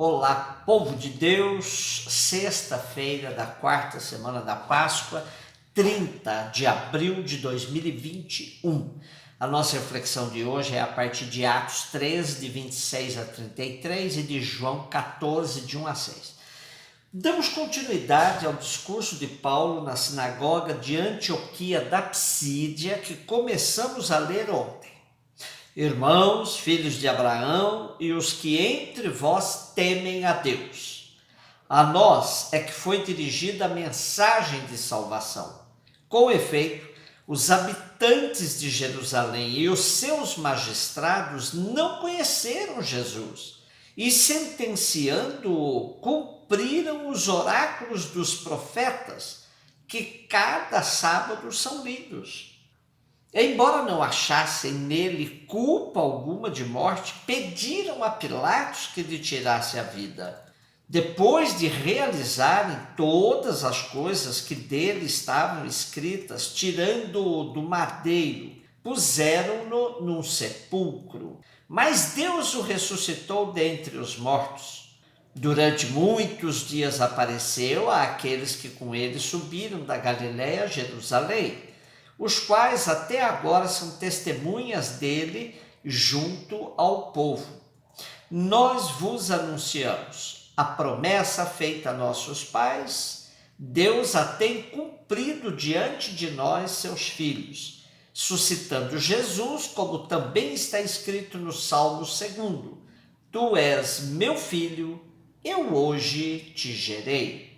Olá, povo de Deus, sexta-feira da quarta semana da Páscoa, 30 de abril de 2021. A nossa reflexão de hoje é a partir de Atos 13, de 26 a 33 e de João 14, de 1 a 6. Damos continuidade ao discurso de Paulo na sinagoga de Antioquia da Psídia, que começamos a ler ontem. Irmãos, filhos de Abraão e os que entre vós temem a Deus. A nós é que foi dirigida a mensagem de salvação. Com efeito, os habitantes de Jerusalém e os seus magistrados não conheceram Jesus e, sentenciando-o, cumpriram os oráculos dos profetas que cada sábado são lidos. Embora não achassem nele culpa alguma de morte, pediram a Pilatos que lhe tirasse a vida. Depois de realizarem todas as coisas que dele estavam escritas, tirando-o do madeiro, puseram-no num sepulcro. Mas Deus o ressuscitou dentre os mortos. Durante muitos dias apareceu àqueles que com ele subiram da Galiléia a Jerusalém, os quais até agora são testemunhas dele junto ao povo. Nós vos anunciamos a promessa feita a nossos pais, Deus a tem cumprido diante de nós, seus filhos, suscitando Jesus, como também está escrito no Salmo 2: Tu és meu filho, eu hoje te gerei.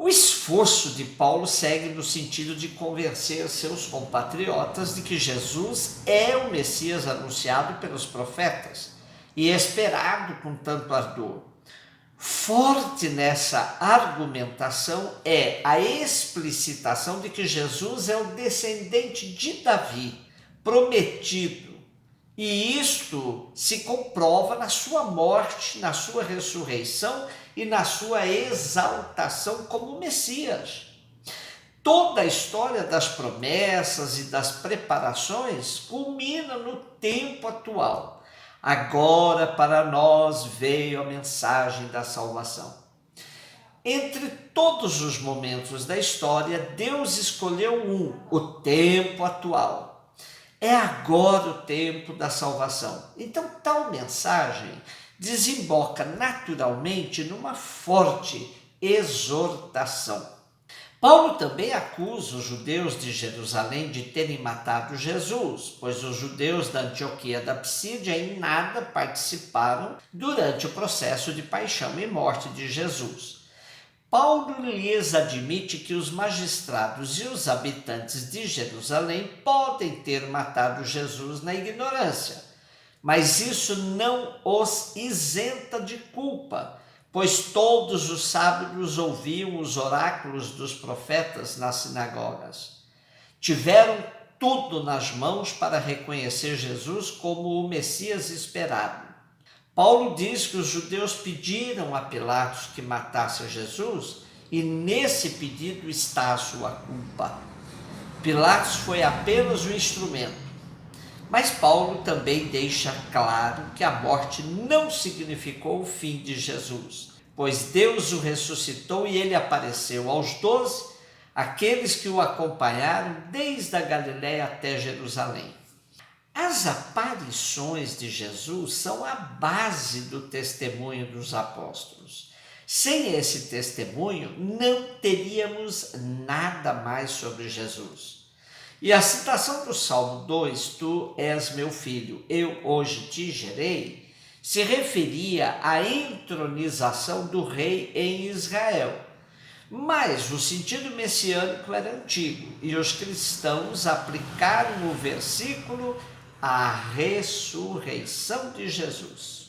O esforço de Paulo segue no sentido de convencer seus compatriotas de que Jesus é o Messias anunciado pelos profetas e esperado com tanto ardor. Forte nessa argumentação é a explicitação de que Jesus é o descendente de Davi, prometido, e isto se comprova na sua morte, na sua ressurreição e na sua exaltação como Messias. Toda a história das promessas e das preparações culmina no tempo atual. Agora para nós veio a mensagem da salvação. Entre todos os momentos da história, Deus escolheu o tempo atual. É agora o tempo da salvação. Então, tal mensagem desemboca naturalmente numa forte exortação. Paulo também acusa os judeus de Jerusalém de terem matado Jesus, pois os judeus da Antioquia da Psídia em nada participaram durante o processo de paixão e morte de Jesus. Paulo lhes admite que os magistrados e os habitantes de Jerusalém podem ter matado Jesus na ignorância, mas isso não os isenta de culpa, pois todos os sábados ouviam os oráculos dos profetas nas sinagogas. Tiveram tudo nas mãos para reconhecer Jesus como o Messias esperado. Paulo diz que os judeus pediram a Pilatos que matasse Jesus e nesse pedido está a sua culpa. Pilatos foi apenas o instrumento. Mas Paulo também deixa claro que a morte não significou o fim de Jesus, pois Deus o ressuscitou e ele apareceu aos 12, aqueles que o acompanharam desde a Galiléia até Jerusalém. As aparições de Jesus são a base do testemunho dos apóstolos. Sem esse testemunho, não teríamos nada mais sobre Jesus. E a citação do Salmo 2, Tu és meu filho, eu hoje te gerei, se referia à entronização do rei em Israel. Mas o sentido messiânico era antigo e os cristãos aplicaram o versículo à ressurreição de Jesus.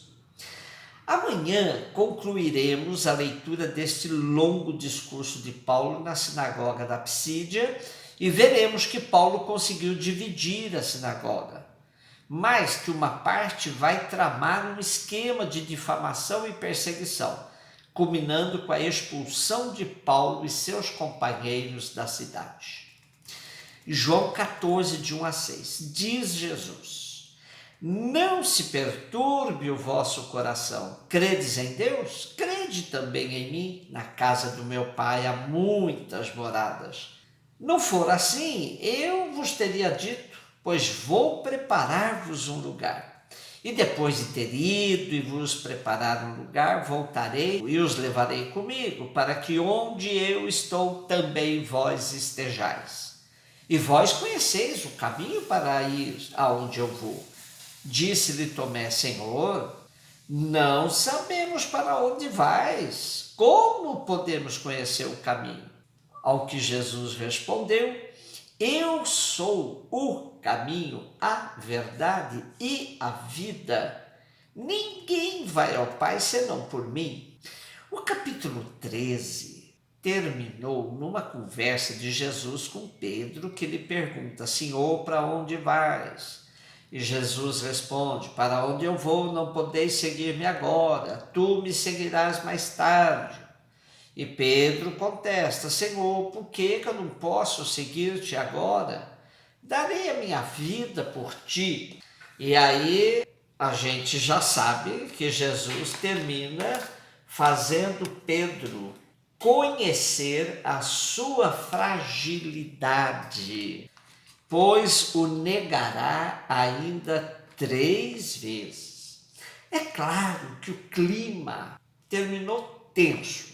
Amanhã concluiremos a leitura deste longo discurso de Paulo na sinagoga da Psídia e veremos que Paulo conseguiu dividir a sinagoga, mas que uma parte vai tramar um esquema de difamação e perseguição, culminando com a expulsão de Paulo e seus companheiros da cidade. João 14, de 1 a 6, diz Jesus: Não se perturbe o vosso coração. Credes em Deus? Crede também em mim. Na casa do meu Pai há muitas moradas. Não for assim, eu vos teria dito, pois vou preparar-vos um lugar. E depois de ter ido e vos preparar um lugar, voltarei e os levarei comigo, para que onde eu estou também vós estejais. E vós conheceis o caminho para ir aonde eu vou. Disse-lhe Tomé: Senhor, não sabemos para onde vais. Como podemos conhecer o caminho? Ao que Jesus respondeu: Eu sou o caminho, a verdade e a vida. Ninguém vai ao Pai senão por mim. O capítulo 13 terminou numa conversa de Jesus com Pedro, que lhe pergunta: Senhor, para onde vais? E Jesus responde: Para onde eu vou não podeis seguir-me agora, tu me seguirás mais tarde. E Pedro contesta: Senhor, por que eu não posso seguir-te agora? Darei a minha vida por ti. E aí a gente já sabe que Jesus termina fazendo Pedro conhecer a sua fragilidade, pois o negará ainda 3 vezes. É claro que o clima terminou tenso.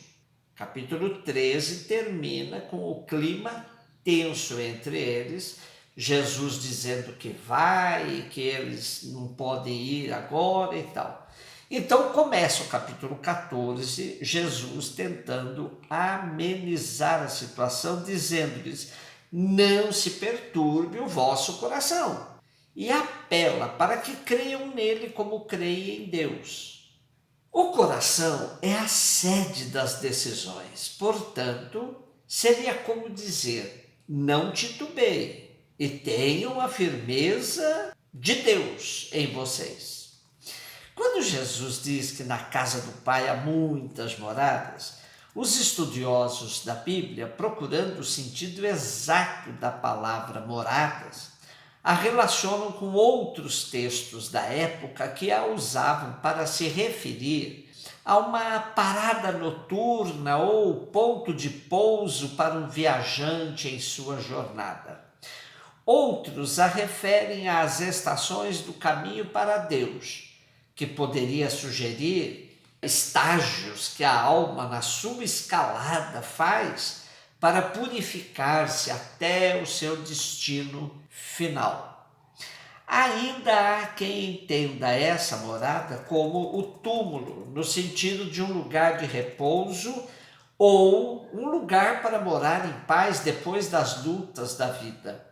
Capítulo 13 termina com o clima tenso entre eles, Jesus dizendo que vai, que eles não podem ir agora e tal. Então começa o capítulo 14, Jesus tentando amenizar a situação, dizendo-lhes: não se perturbe o vosso coração. E apela para que creiam nele como creem em Deus. O coração é a sede das decisões, portanto, seria como dizer: não titubeiem e tenham a firmeza de Deus em vocês. Quando Jesus diz que na casa do Pai há muitas moradas, os estudiosos da Bíblia, procurando o sentido exato da palavra moradas, a relacionam com outros textos da época que a usavam para se referir a uma parada noturna ou ponto de pouso para um viajante em sua jornada. Outros a referem às estações do caminho para Deus, que poderia sugerir estágios que a alma na sua escalada faz para purificar-se até o seu destino final. Ainda há quem entenda essa morada como o túmulo, no sentido de um lugar de repouso ou um lugar para morar em paz depois das lutas da vida.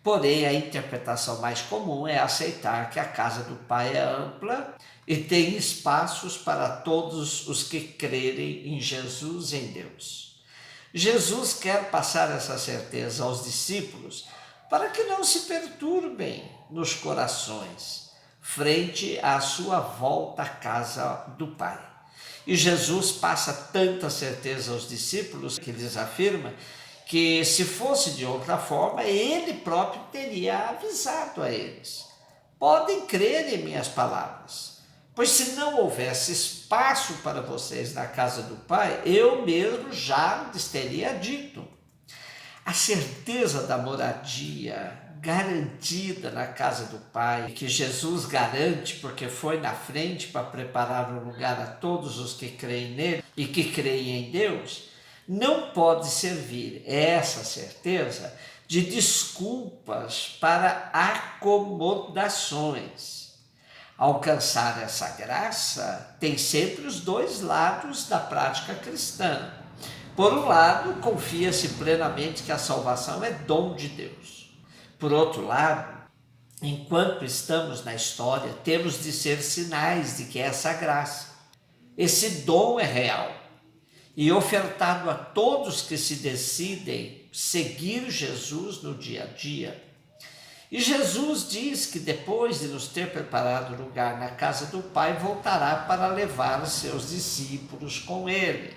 Porém, a interpretação mais comum é aceitar que a casa do Pai é ampla e tem espaços para todos os que crerem em Jesus, em Deus. Jesus quer passar essa certeza aos discípulos para que não se perturbem nos corações frente à sua volta à casa do Pai. E Jesus passa tanta certeza aos discípulos que lhes afirma que, se fosse de outra forma, ele próprio teria avisado a eles: podem crer em minhas palavras, pois se não houvesse espaço para vocês na casa do Pai, eu mesmo já lhes teria dito. A certeza da moradia garantida na casa do Pai, que Jesus garante porque foi na frente para preparar um lugar a todos os que creem nele e que creem em Deus, não pode servir, essa certeza, de desculpas para acomodações. Alcançar essa graça tem sempre os dois lados da prática cristã. Por um lado, confia-se plenamente que a salvação é dom de Deus. Por outro lado, enquanto estamos na história, temos de ser sinais de que essa graça, esse dom é real e ofertado a todos que se decidem seguir Jesus no dia a dia. E Jesus diz que depois de nos ter preparado lugar na casa do Pai, voltará para levar os seus discípulos com ele.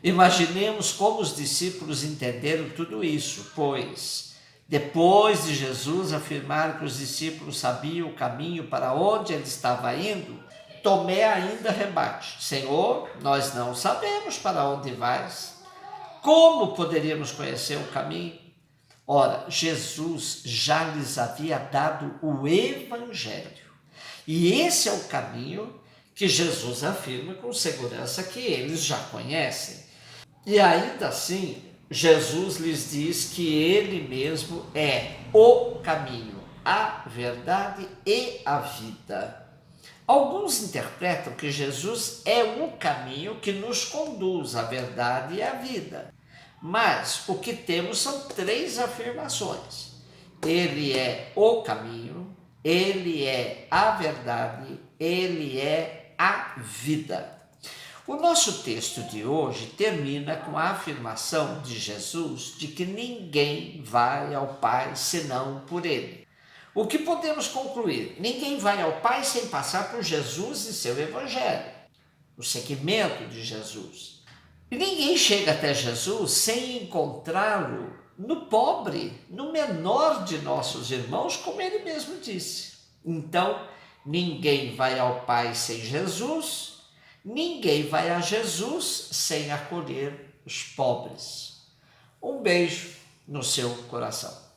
Imaginemos como os discípulos entenderam tudo isso, pois Depois de Jesus afirmar que os discípulos sabiam o caminho para onde ele estava indo, Tomé ainda rebate: Senhor, nós não sabemos para onde vais. Como poderíamos conhecer o caminho? Ora, Jesus já lhes havia dado o Evangelho. E esse é o caminho que Jesus afirma com segurança que eles já conhecem. E ainda assim, Jesus lhes diz que ele mesmo é o caminho, a verdade e a vida. Alguns interpretam que Jesus é o caminho que nos conduz à verdade e à vida. Mas o que temos são três afirmações. Ele é o caminho, ele é a verdade, ele é a vida. O nosso texto de hoje termina com a afirmação de Jesus de que ninguém vai ao Pai senão por ele. O que podemos concluir? Ninguém vai ao Pai sem passar por Jesus e seu Evangelho, o seguimento de Jesus. E ninguém chega até Jesus sem encontrá-lo no pobre, no menor de nossos irmãos, como ele mesmo disse. Então, ninguém vai ao Pai sem Jesus, ninguém vai a Jesus sem acolher os pobres. Um beijo no seu coração.